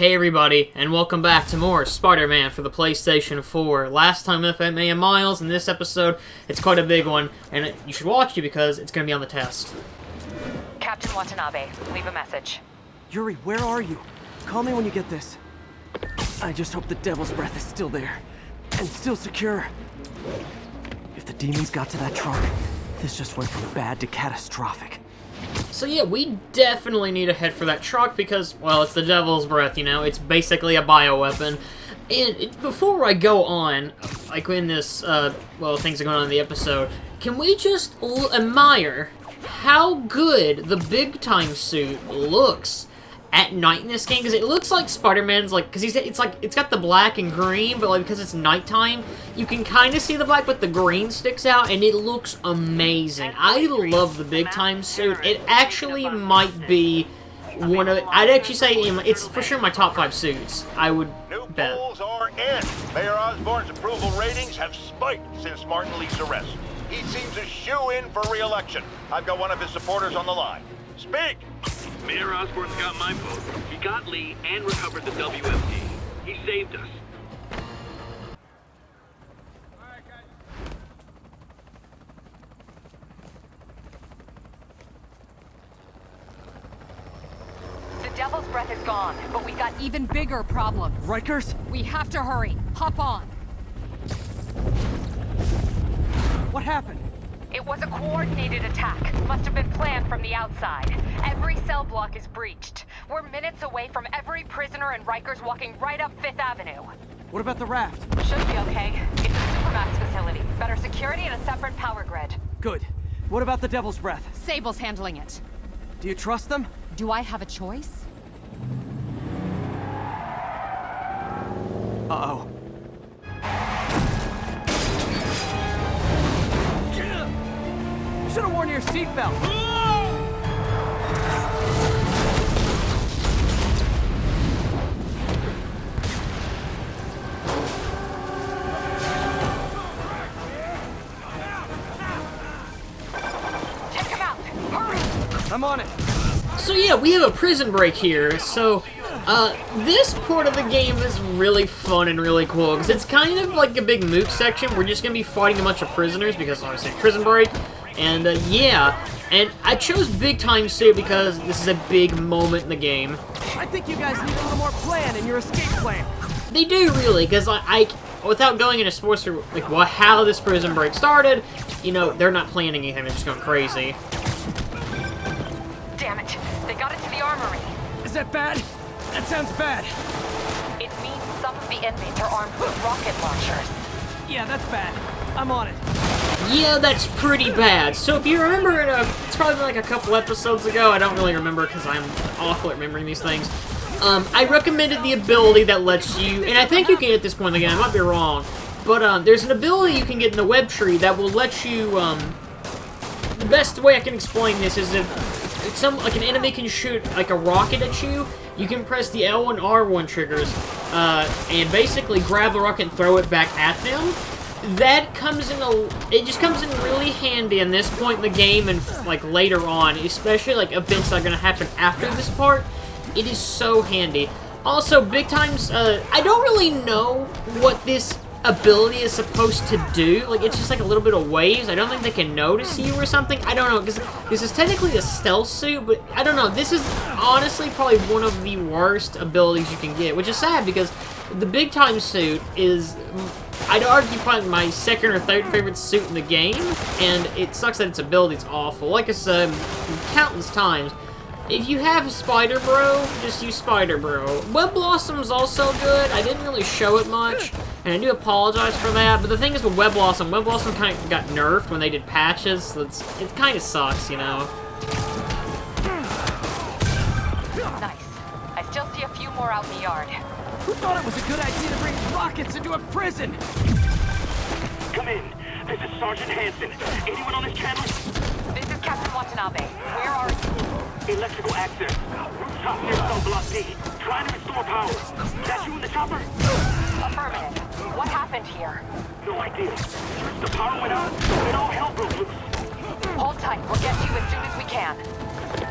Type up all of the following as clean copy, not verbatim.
Hey everybody, and welcome back to more Spider-Man for the PlayStation 4. Last time with me and Miles, in this episode, it's quite a big one, and you should watch it because it's going to be on the test. Captain Watanabe, leave a message. Yuri, where are you? Call me when you get this. I just hope the Devil's Breath is still there, and still secure. If the demons got to that truck, this just went from bad to catastrophic. So yeah, we definitely need to head for that truck because, well, it's the Devil's Breath, you know? It's basically a bioweapon. And before I go on, like in this, things are going on in the episode, can we just admire how good the big time suit looks at night in this game? Because it looks like Spider-Man's, like, because it's got the black and green, but like because it's nighttime, you can kind of see the black, but the green sticks out, and it looks amazing. I love the big time suit. It actually might be one of, I'd actually say it's for sure my top 5 suits. I would bet. New polls are in. Mayor Osborn's approval ratings have spiked since Martin Lee's arrest. He seems a shoo-in for re-election. I've got one of his supporters on the line. Speak! Mayor Osborn's got my vote. He got Lee and recovered the WMD. He saved us. The Devil's Breath is gone, but we got even bigger problems. Rikers? We have to hurry. Hop on. What happened? It was a coordinated attack. Must have been planned from the outside. Every cell block is breached. We're minutes away from every prisoner and Rikers walking right up 5th Avenue. What about the raft? Should be okay. It's a Supermax facility. Better security and a separate power grid. Good. What about the Devil's Breath? Sable's handling it. Do you trust them? Do I have a choice? Uh-oh. Should have worn your seatbelt. Take him out! Hurry! I'm on it. So yeah, we have a prison break here, so this part of the game is really fun and really cool, because it's kind of like a big moot section. We're just going to be fighting a bunch of prisoners, because obviously prison break, and yeah, and I chose Big Time Suit because this is a big moment in the game. I think you guys need a little more plan in your escape plan. They do really, because I without going into sports or like how this prison break started, you know, they're not planning anything, they're just going crazy. Damn it! They got into the armory. Is that bad? That sounds bad. It means some of the inmates are armed with rocket launchers. Yeah, that's bad. I'm on it. Yeah, that's pretty bad. So if you remember, it's probably like a couple episodes ago, I don't really remember because I'm awful at remembering these things, I recommended the ability that lets you, and I think you can at this point in the game, I might be wrong, but there's an ability you can get in the web tree that will let you, the best way I can explain this is if like an enemy can shoot like a rocket at you, you can press the L and R1 triggers, and basically grab the rocket and throw it back at them. That comes in it just comes in really handy in this point in the game and like later on, especially like events that are gonna happen after this part. It is so handy. Also, big times, I don't really know what this ability is supposed to do. Like, it's just like a little bit of waves. I don't think they can notice you or something. I don't know, because this is technically a stealth suit, but I don't know. This is honestly probably one of the worst abilities you can get, which is sad because the big time suit is, I'd argue, probably my second or third favorite suit in the game, and it sucks that its ability is awful. Like I said countless times, if you have Spider Bro, just use Spider Bro. Web Blossom's also good. I didn't really show it much, and I do apologize for that. But the thing is with Web Blossom kind of got nerfed when they did patches, so it kind of sucks, you know. Nice. I still see a few more out in the yard. Who thought it was a good idea to bring rockets into a prison? Come in. This is Sergeant Hansen. Anyone on this channel? This is Captain Watanabe. Where are you? Electrical access. Rooftop near cell block D. Trying to restore power. That you in the chopper? Affirmative. What happened here? No idea. The power went out, and all hell broke loose. Hold tight. We'll get to you as soon as we can.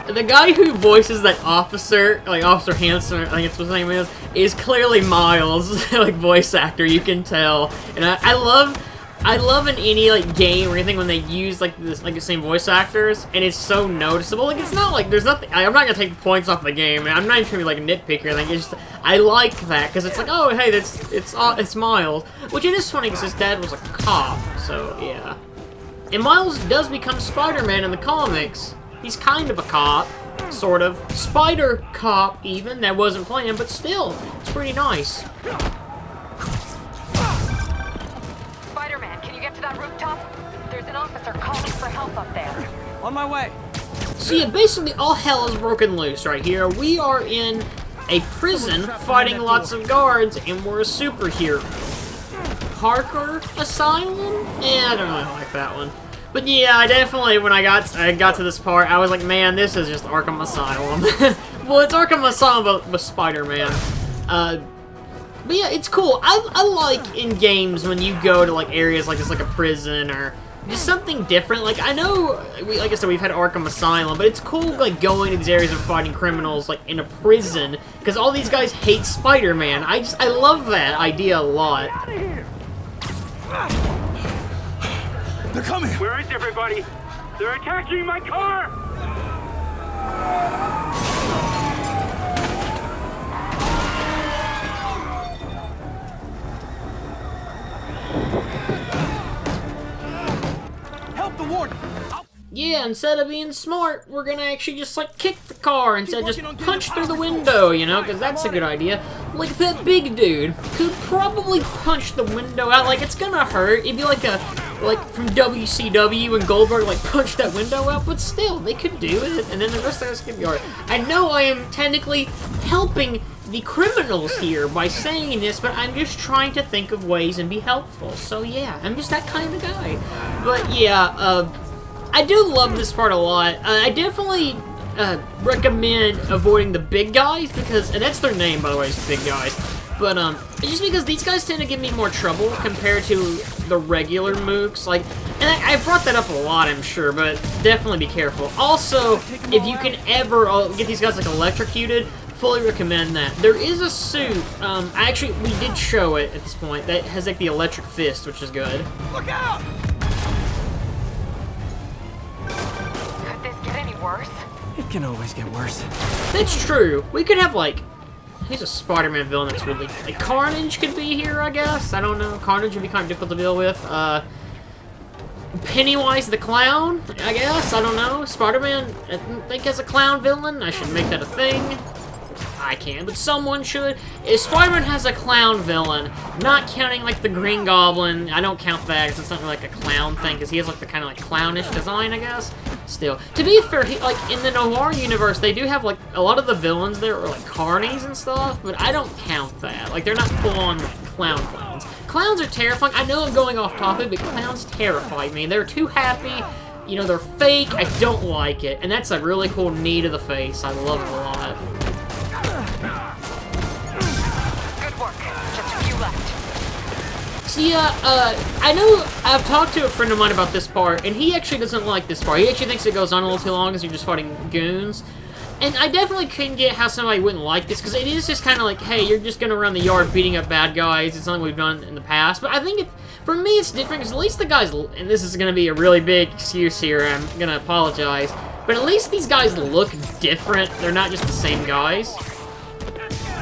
The guy who voices that officer, like Officer Hanson, I think it's what his name is clearly Miles, like voice actor. You can tell, and I love in any like game or anything when they use like this, like the same voice actors, and it's so noticeable. Like it's not like there's nothing. I'm not gonna take points off the game. I'm not even trying to be like a nitpicker or anything. It's just I like that because it's like, oh hey, it's Miles, which it is funny because his dad was a cop. So yeah, and Miles does become Spider-Man in the comics. He's kind of a cop, sort of. Spider cop, even. That wasn't planned, but still, it's pretty nice. Spider-Man, can you get to that rooftop? There's an officer calling for help up there. On my way. So yeah, basically all hell is broken loose right here. We are in a prison fighting lots of guards, and we're a superhero. Parker Asylum? I don't really like that one. But yeah, I definitely, when I got to this part, I was like, man, this is just Arkham Asylum. Well, it's Arkham Asylum, but with Spider-Man. But yeah, it's cool. I like in games when you go to like areas like this, like a prison or just something different. Like I know, like I said, we've had Arkham Asylum, but it's cool like going to these areas and fighting criminals like in a prison because all these guys hate Spider-Man. I love that idea a lot. They're coming! Where is everybody? They're attacking my car! Help the warden! Yeah, instead of being smart, we're gonna actually just like kick the car instead of just punch through the window, you know, because that's a good idea. Like that big dude could probably punch the window out, like it's gonna hurt. It'd be like from WCW when Goldberg like punched that window out, but still, they could do it, and then the rest of us could be alright. I know I am technically helping the criminals here by saying this, but I'm just trying to think of ways and be helpful. So yeah, I'm just that kind of guy. But yeah, I do love this part a lot. I definitely recommend avoiding the big guys because, and that's their name by the way, is big guys. But it's just because these guys tend to give me more trouble compared to the regular mooks. Like, and I brought that up a lot, I'm sure, but definitely be careful. Also, if you can ever get these guys like electrocuted, fully recommend that. There is a suit. Actually, we did show it at this point that has like the electric fist, which is good. Look out! Could this get any worse? It can always get worse. That's true. We could have like, he's a Spider-Man villain that's really, like Carnage could be here, I guess. I don't know. Carnage would be kind of difficult to deal with. Pennywise the Clown, I guess. I don't know. Spider-Man, I think as a clown villain, I should make that a thing. I can't, but someone should. If Spider-Man has a clown villain, not counting like the Green Goblin, I don't count that because it's not really like a clown thing, because he has like the kind of like clownish design, I guess. Still, to be fair, like in the Noir universe, they do have like a lot of the villains there are like carnies and stuff, but I don't count that. Like they're not full-on clowns. Clowns are terrifying. I know I'm going off topic, but clowns terrify me. They're too happy. You know, they're fake. I don't like it, and that's a really cool knee to the face. I love it a lot. Good work. Just a few left. See, I know I've talked to a friend of mine about this part, and he actually doesn't like this part. He actually thinks it goes on a little too long because you're just fighting goons. And I definitely couldn't get how somebody wouldn't like this, because it is just kind of like, hey, you're just going to run the yard beating up bad guys. It's something we've done in the past. But I think, for me, it's different, because at least the guys, and this is going to be a really big excuse here, I'm going to apologize, but at least these guys look different. They're not just the same guys.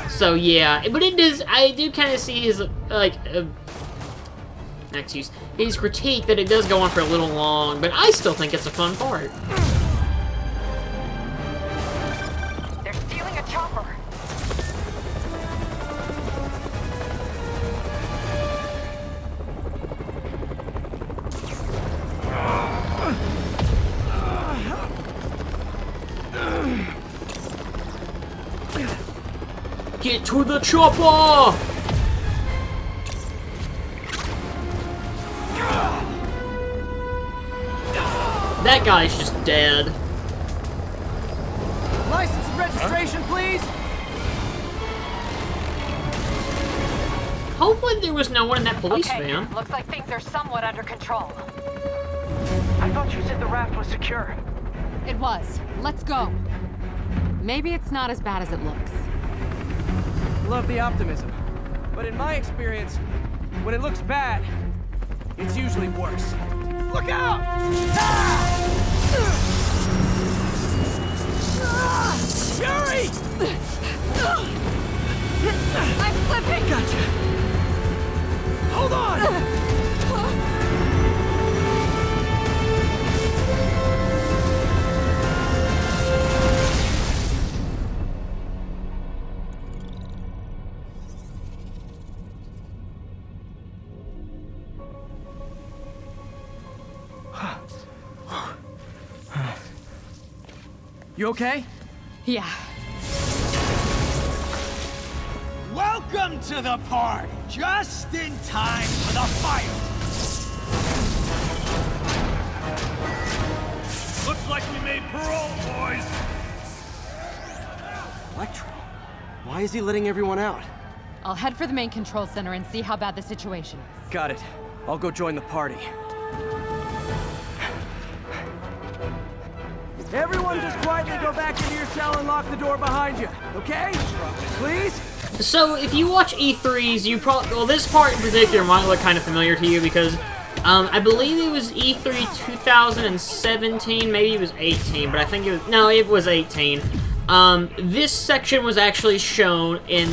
So, yeah. But it does, I do kind of see his, like, his critique that it does go on for a little long, but I still think it's a fun part. They're stealing a chopper. Get to the chopper! That guy's just dead. License and registration, please. Hopefully there was no one in that police Okay, van. looks like things are somewhat under control. I thought you said the raft was secure. It was. Let's go. Maybe it's not as bad as it looks. Love the optimism. But in my experience, when it looks bad, it's usually worse. Look out! Yuri! I'm slipping! Gotcha. Hold on! You okay? Yeah. Welcome to the party! Just in time for the fight! Looks like we made parole, boys. Electro? Why is he letting everyone out? I'll head for the main control center and see how bad the situation is. Got it. I'll go join the party. Everyone just quietly go back into your cell and lock the door behind you, okay? Please? So, if you watch E3s, you probably... Well, this part in particular might look kind of familiar to you because I believe it was E3 2017, maybe it was 18, but I think it was... No, it was 18. This section was actually shown in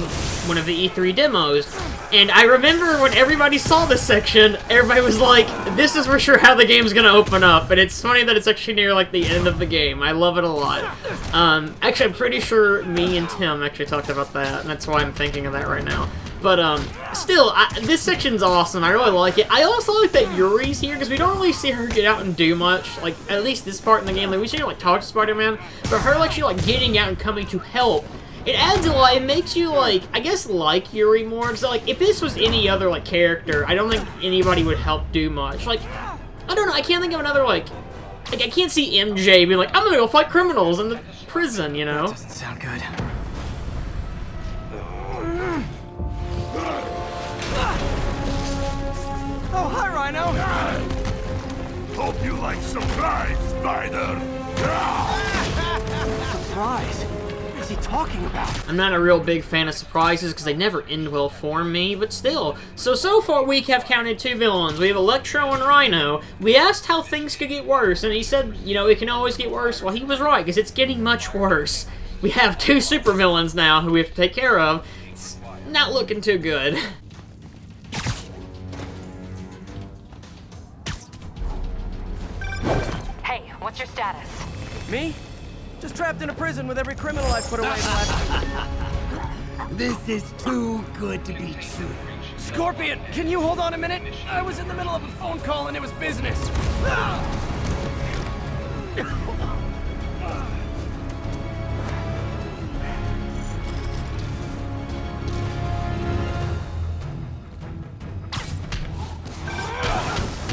one of the E3 demos, and I remember when everybody saw this section, everybody was like, this is for sure how the game's gonna open up, and it's funny that it's actually near, like, the end of the game. I love it a lot. Actually, I'm pretty sure me and Tim actually talked about that, and that's why I'm thinking of that right now. But, still, this section's awesome. I really like it. I also like that Yuri's here, because we don't really see her get out and do much. Like, at least this part in the game. Like, we see her, like, talk to Spider-Man, but her, like, she, like, getting out and coming to help. It adds a lot. It makes you, like, I guess, like Yuri more. So, like, if this was any other, like, character, I don't think anybody would help do much. Like, I don't know. I can't think of another, like, I can't see MJ being like, I'm gonna go fight criminals in the prison, you know? That doesn't sound good. Oh, hi, Rhino! Hope you like surprise, Spider. Surprise? What is he talking about? I'm not a real big fan of surprises because they never end well for me, but still. So far we have counted 2 villains. We have Electro and Rhino. We asked how things could get worse, and he said, you know, it can always get worse. Well, he was right, because it's getting much worse. We have 2 supervillains now who we have to take care of. It's not looking too good. Hey, what's your status? Me? Just trapped in a prison with every criminal I've put away in the last... This is too good to be true. Scorpion, can you hold on a minute? I was in the middle of a phone call and it was business.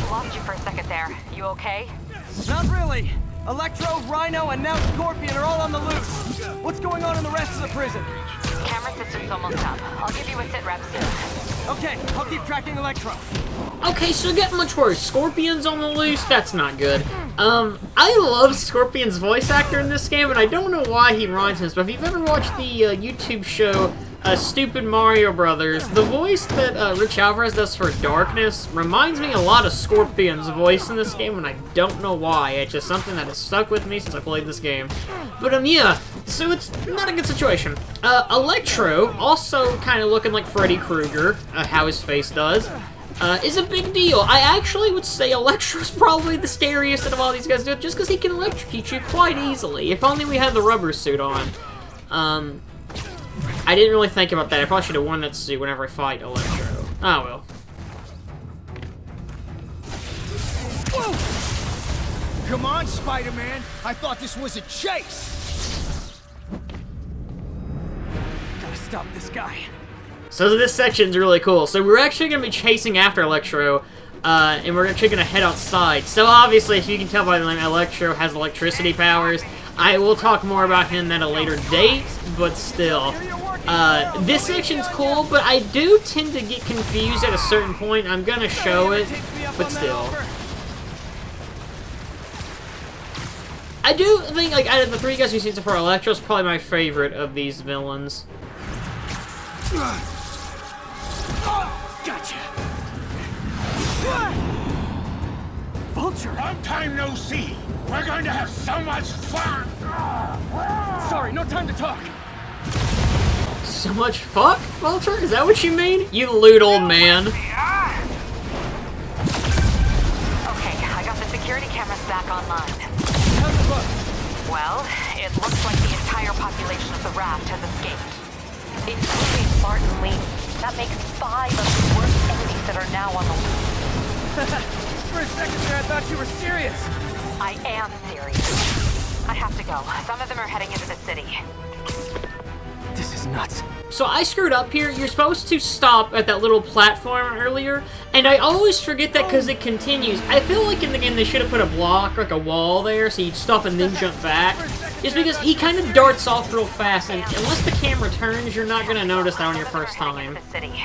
Lost you for a second there. You okay? Not really. Electro, Rhino, and now Scorpion are all on the loose. What's going on in the rest of the prison? Camera system's almost up. I'll give you a sit rep soon. Okay, I'll keep tracking Electro. Okay, so getting much worse. Scorpion's on the loose? That's not good. I love Scorpion's voice actor in this game, and I don't know why he reminds me of this, but if you've ever watched the YouTube show Stupid Mario Brothers, the voice that Rich Alvarez does for Darkness reminds me a lot of Scorpion's voice in this game, and I don't know why. It's just something that has stuck with me since I played this game. But, yeah, so it's not a good situation. Electro, also kind of looking like Freddy Krueger, how his face does, is a big deal. I actually would say Electro's probably the scariest out of all these guys, just because he can electrocute you quite easily. If only we had the rubber suit on. I didn't really think about that. I probably should have worn that suit whenever I fight Electro. Oh, well. Whoa! Come on, Spider-Man. I thought this was a chase. Gotta stop this guy. So this section's really cool. So we're actually going to be chasing after Electro, and we're actually going to head outside. So obviously, if you can tell by the name, Electro has electricity powers. I will talk more about him at a later date, but still. This section's cool, but I do tend to get confused at a certain point. I'm going to show it, but still. I I do think, like, out of the three guys we've seen so far, Electro's probably my favorite of these villains. Gotcha. Vulture! Long time no see. We're going to have so much fun. Sorry, no time to talk. So much fuck, Vulture? Is that what you mean? You lewd old man. Okay, I got the security cameras back online. How's it look? Well, it looks like the entire population of the raft has escaped, including Martin Lee. That makes 5 of the worst enemies that are now on the loose. For a second there, I thought you were serious. I am serious. I have to go. Some of them are heading into the city. This is nuts. So I screwed up here. You're supposed to stop at that little platform earlier, and I always forget that because it continues. I feel like in the game they should have put a block, like a wall there, so you'd stop and then jump back. Just because he kind of darts off real fast, and unless the camera turns, you're not going to notice that on your first time. The city.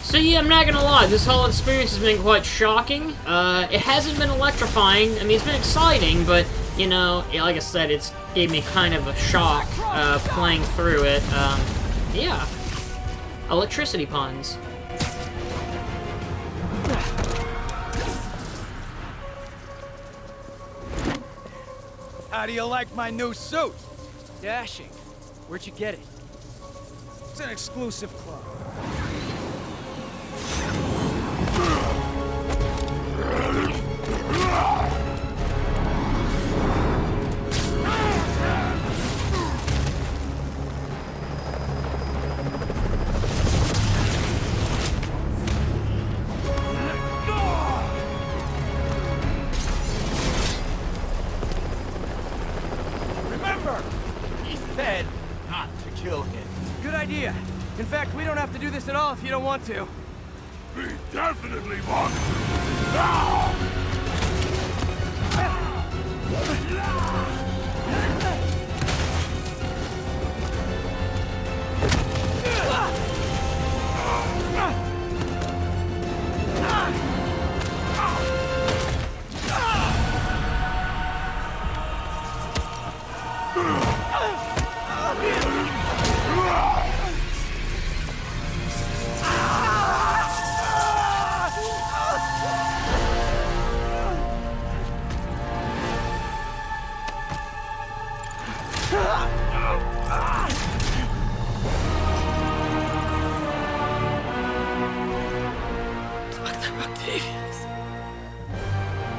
So yeah, I'm not gonna lie, this whole experience has been quite shocking. It hasn't been electrifying. I mean, it's been exciting, but, you know, like I said, it's gave me kind of a shock playing through it. Yeah. Electricity puns. How do you like my new suit? Dashing. Where'd you get it? It's an exclusive club. Remember, he said not to kill him. Good idea. In fact, we don't have to do this at all if you don't want to. We definitely want to.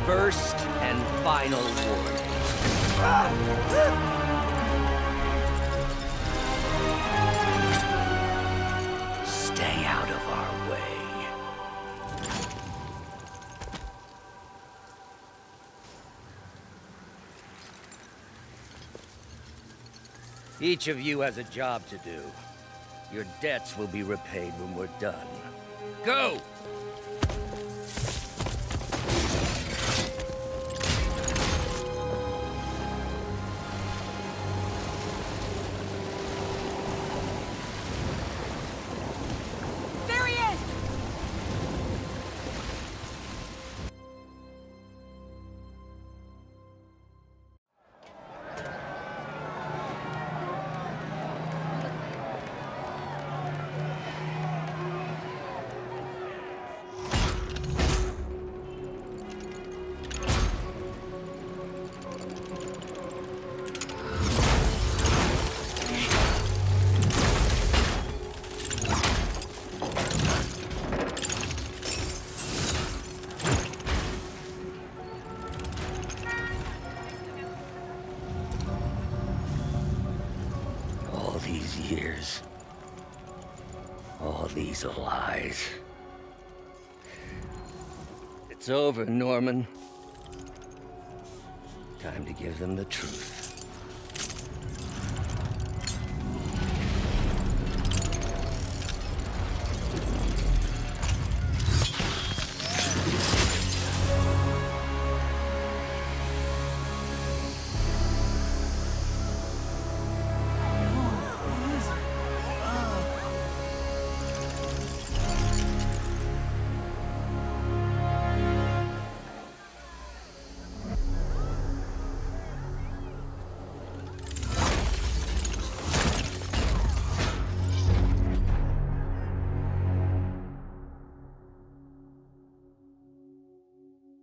First and final warning. Stay out of our way. Each of you has a job to do. Your debts will be repaid when we're done. Go! There he is! All these years. All these lies. It's over, Norman. Time to give them the truth.